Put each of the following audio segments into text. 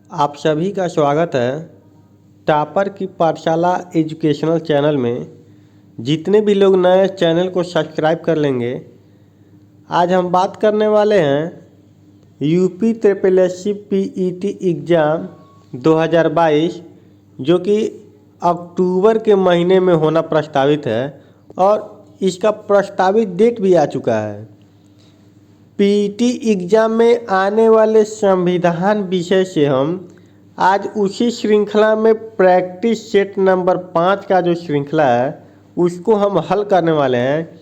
आप सभी का स्वागत है टॉपर की पाठशाला एजुकेशनल चैनल में। जितने भी लोग नए चैनल को सब्सक्राइब कर लेंगे, आज हम बात करने वाले हैं UP triple S C PET exam 2022 जो कि अक्टूबर के महीने में होना प्रस्तावित है और इसका प्रस्तावित डेट भी आ चुका है। पीईटी एग्ज़ाम में आने वाले संविधान विषय से हम आज उसी श्रृंखला में प्रैक्टिस सेट नंबर 5 का जो श्रृंखला है उसको हम हल करने वाले हैं।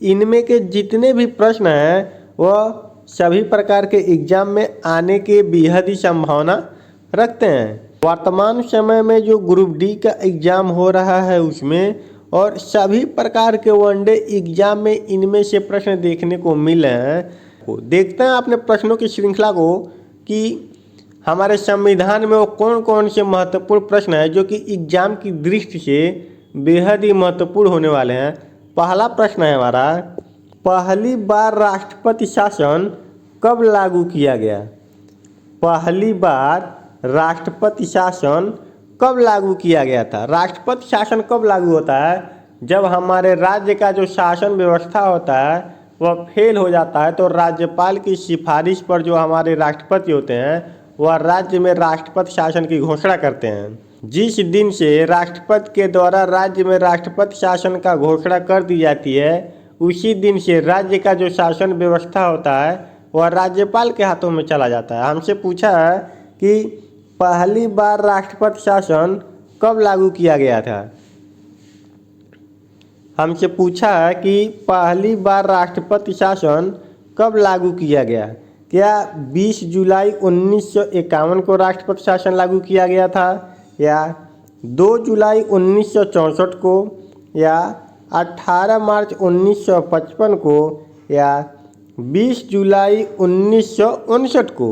इनमें के जितने भी प्रश्न हैं वह सभी प्रकार के एग्ज़ाम में आने के बेहद ही संभावना रखते हैं। वर्तमान समय में जो ग्रुप डी का एग्ज़ाम हो रहा है उसमें और सभी प्रकार के वनडे एग्ज़ाम में इनमें से प्रश्न देखने को मिल रहे हैं। देखते हैं अपने प्रश्नों की श्रृंखला को कि हमारे संविधान में वो कौन कौन से महत्वपूर्ण प्रश्न हैं जो कि एग्जाम की दृष्टि से बेहद ही महत्वपूर्ण होने वाले हैं। पहला प्रश्न है हमारा, पहली बार राष्ट्रपति शासन कब लागू किया गया? पहली बार राष्ट्रपति शासन कब लागू किया गया था? राष्ट्रपति शासन कब लागू होता है? जब हमारे राज्य का जो शासन व्यवस्था होता है वह फेल हो जाता है तो राज्यपाल की सिफारिश पर जो हमारे राष्ट्रपति होते हैं वह राज्य में राष्ट्रपति शासन की घोषणा करते हैं। जिस दिन से राष्ट्रपति के द्वारा राज्य में राष्ट्रपति शासन का घोषणा कर दी जाती है उसी दिन से राज्य का जो शासन व्यवस्था होता है वह राज्यपाल के हाथों में चला जाता है। हमसे पूछा है कि पहली बार राष्ट्रपति शासन कब लागू किया गया था? हमसे पूछा है कि पहली बार राष्ट्रपति शासन कब लागू किया गया? क्या 20 जुलाई 1951 को राष्ट्रपति शासन लागू किया गया था, या 2 जुलाई 1964 को, या 18 मार्च 1955 को, या 20 जुलाई 1959 को?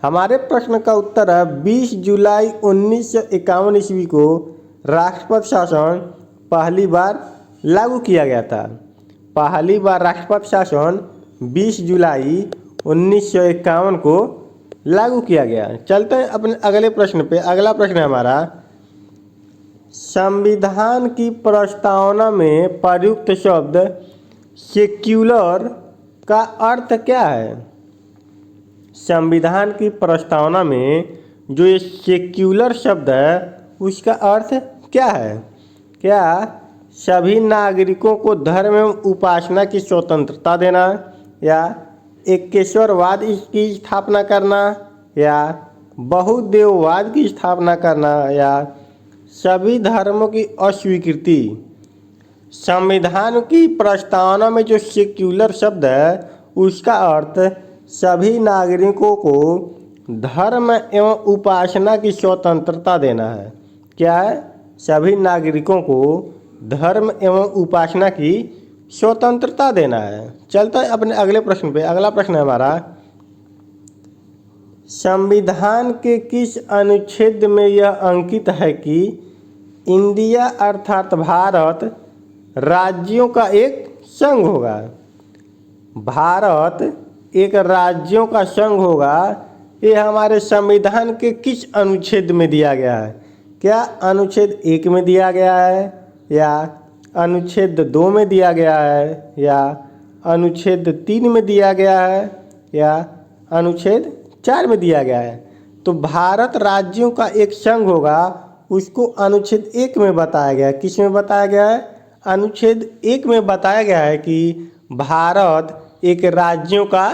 हमारे प्रश्न का उत्तर है 20 जुलाई 1951 ईस्वी को राष्ट्रपति शासन पहली बार लागू किया गया था। पहली बार राष्ट्रपति शासन 20 जुलाई 1951 को लागू किया गया। चलते हैं अपने अगले प्रश्न पे। अगला प्रश्न है हमारा, संविधान की प्रस्तावना में प्रयुक्त शब्द सेक्युलर का अर्थ क्या है? संविधान की प्रस्तावना में जो ये सेक्युलर शब्द है उसका अर्थ क्या है? क्या सभी नागरिकों को धर्म एवं उपासना की स्वतंत्रता देना, या एकेश्वरवाद की स्थापना करना, या बहुदेववाद की स्थापना करना, या सभी धर्मों की अस्वीकृति? संविधान की प्रस्तावना में जो सेक्युलर शब्द है उसका अर्थ सभी नागरिकों को धर्म एवं उपासना की स्वतंत्रता देना है। क्या है? सभी नागरिकों को धर्म एवं उपासना की स्वतंत्रता देना है। चलता है अपने अगले प्रश्न पे। अगला प्रश्न है हमारा, संविधान के किस अनुच्छेद में यह अंकित है कि इंडिया अर्थात भारत राज्यों का एक संघ होगा? भारत एक राज्यों का संघ होगा, ये हमारे संविधान के किस अनुच्छेद में दिया गया है? क्या अनुच्छेद 1 में दिया गया है, या अनुच्छेद 2 में दिया गया है, या अनुच्छेद 3 में दिया गया है, या अनुच्छेद 4 में दिया गया है? तो भारत राज्यों का एक संघ होगा उसको अनुच्छेद 1 में बताया गया है। किस में बताया गया है? अनुच्छेद 1 में बताया गया है कि भारत एक राज्यों का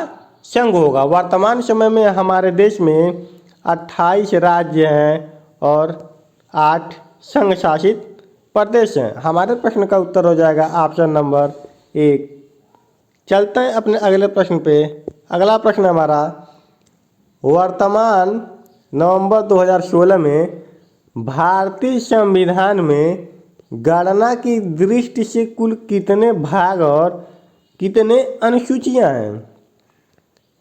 संघ होगा। वर्तमान समय में हमारे देश में 28 राज्य हैं और 8 संघ शासित प्रदेश हैं। हमारे प्रश्न का उत्तर हो जाएगा ऑप्शन नंबर 1। चलते हैं अपने अगले प्रश्न पे। अगला प्रश्न हमारा, वर्तमान नवंबर 2016 में भारतीय संविधान में गणना की दृष्टि से कुल कितने भाग और कितने अनुसूचियां हैं?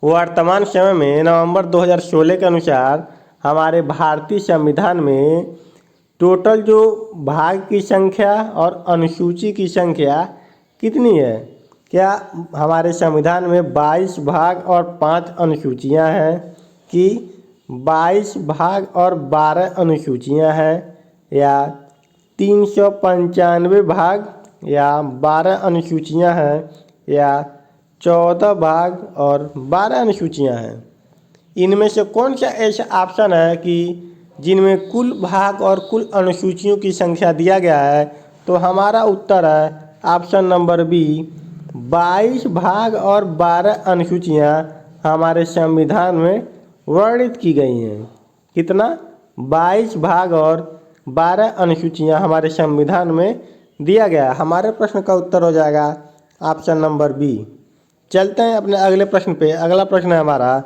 वर्तमान समय में नवंबर 2016 के अनुसार हमारे भारतीय संविधान में टोटल जो भाग की संख्या और अनुसूची की संख्या कितनी है? क्या हमारे संविधान में 22 भाग और 5 अनुसूचियां हैं कि 22 भाग और 12 अनुसूचियां हैं, या 395 भाग या 12 अनुसूचियां हैं, या 14 भाग और 12 अनुसूचियां हैं। इनमें से कौन सा ऐसा ऑप्शन है कि जिनमें कुल भाग और कुल अनुसूचियों की संख्या दिया गया है? तो हमारा उत्तर है ऑप्शन नंबर बी, 22 भाग और 12 अनुसूचियां हमारे संविधान में वर्णित की गई हैं। कितना? 22 भाग और 12 अनुसूचियां हमारे संविधान में दिया गया। हमारे प्रश्न का उत्तर हो जाएगा ऑप्शन नंबर बी। चलते हैं अपने अगले प्रश्न पे। अगला प्रश्न है हमारा,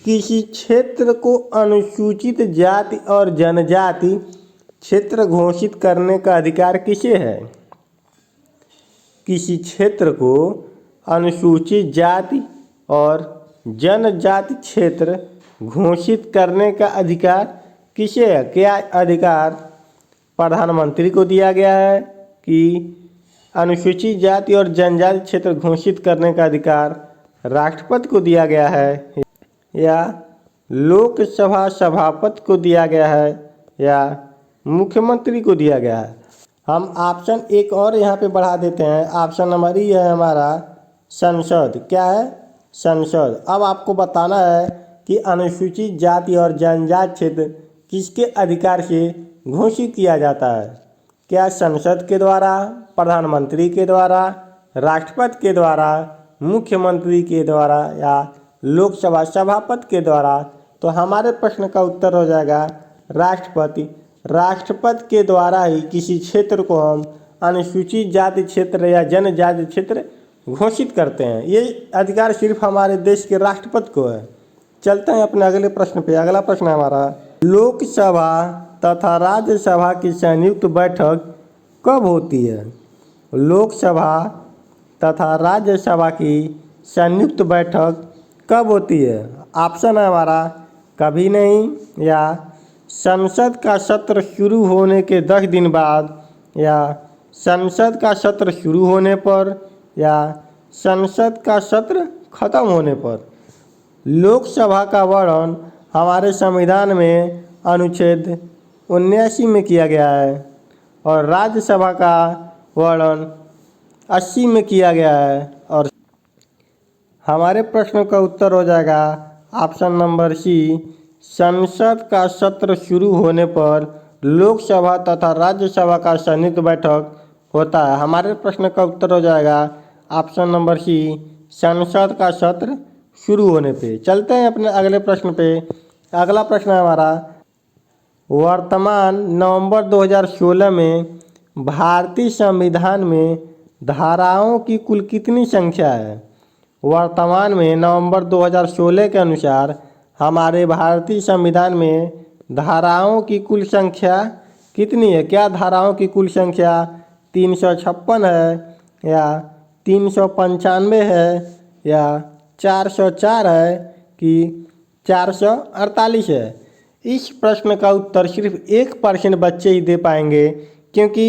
किसी क्षेत्र को अनुसूचित जाति और जनजाति क्षेत्र घोषित करने का अधिकार किसे है? किसी क्षेत्र को अनुसूचित जाति और जनजाति क्षेत्र घोषित करने का अधिकार किसे है? क्या अधिकार प्रधानमंत्री को दिया गया है कि अनुसूचित जाति और जनजाति क्षेत्र घोषित करने का अधिकार राष्ट्रपति को दिया गया है, या लोकसभा सभापति को दिया गया है, या मुख्यमंत्री को दिया गया है? हम ऑप्शन एक और यहाँ पे बढ़ा देते हैं। ऑप्शन नंबर ई है हमारा संसद। क्या है? संसद। अब आपको बताना है कि अनुसूचित जाति और जनजाति क्षेत्र किसके अधिकार से घोषित किया जाता है? क्या संसद के द्वारा, प्रधानमंत्री के द्वारा, राष्ट्रपति के द्वारा, मुख्यमंत्री के द्वारा, या लोकसभा सभापति के द्वारा? तो हमारे प्रश्न का उत्तर हो जाएगा राष्ट्रपति। राष्ट्रपति के द्वारा ही किसी क्षेत्र को हम अनुसूचित जाति क्षेत्र या जनजाति क्षेत्र घोषित करते हैं। ये अधिकार सिर्फ हमारे देश के राष्ट्रपति को है। चलते हैं अपने अगले प्रश्न पे। अगला प्रश्न है हमारा, लोकसभा तथा राज्यसभा की संयुक्त बैठक कब होती है? लोकसभा तथा राज्यसभा की संयुक्त बैठक कब होती है? ऑप्शन है हमारा कभी नहीं, या संसद का सत्र शुरू होने के 10 दिन बाद, या संसद का सत्र शुरू होने पर, या संसद का सत्र खत्म होने पर। लोकसभा का वर्णन हमारे संविधान में अनुच्छेद 79 में किया गया है और राज्यसभा का वर्णन 80 में किया गया है। और हमारे प्रश्न का उत्तर हो जाएगा ऑप्शन नंबर सी, संसद का सत्र शुरू होने पर लोकसभा तथा राज्यसभा का संयुक्त बैठक होता है। हमारे प्रश्न का उत्तर हो जाएगा ऑप्शन नंबर सी, संसद का सत्र शुरू होने पे। चलते हैं अपने अगले प्रश्न पे। अगला प्रश्न है हमारा, वर्तमान नवंबर 2016 में भारतीय संविधान में धाराओं की कुल कितनी संख्या है? वर्तमान में नवंबर 2016 के अनुसार हमारे भारतीय संविधान में धाराओं की कुल संख्या कितनी है? क्या धाराओं की कुल संख्या 356 है, या 395 है, या 404 है, कि 448 है? इस प्रश्न का उत्तर सिर्फ 1% बच्चे ही दे पाएंगे, क्योंकि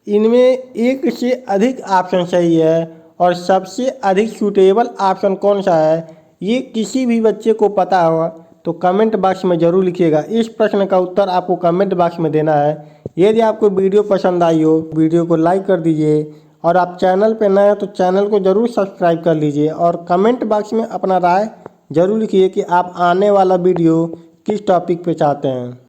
इनमें एक से अधिक ऑप्शन सही है। और सबसे अधिक सूटेबल ऑप्शन कौन सा है, ये किसी भी बच्चे को पता होगा तो कमेंट बॉक्स में ज़रूर लिखिएगा। इस प्रश्न का उत्तर आपको कमेंट बॉक्स में देना है। यदि आपको वीडियो पसंद आई हो, वीडियो को लाइक कर दीजिए, और आप चैनल पर नए हो तो चैनल को ज़रूर सब्सक्राइब कर लीजिए, और कमेंट बॉक्स में अपना राय ज़रूर लिखिए कि आप आने वाला वीडियो किस टॉपिक पे चाहते हैं।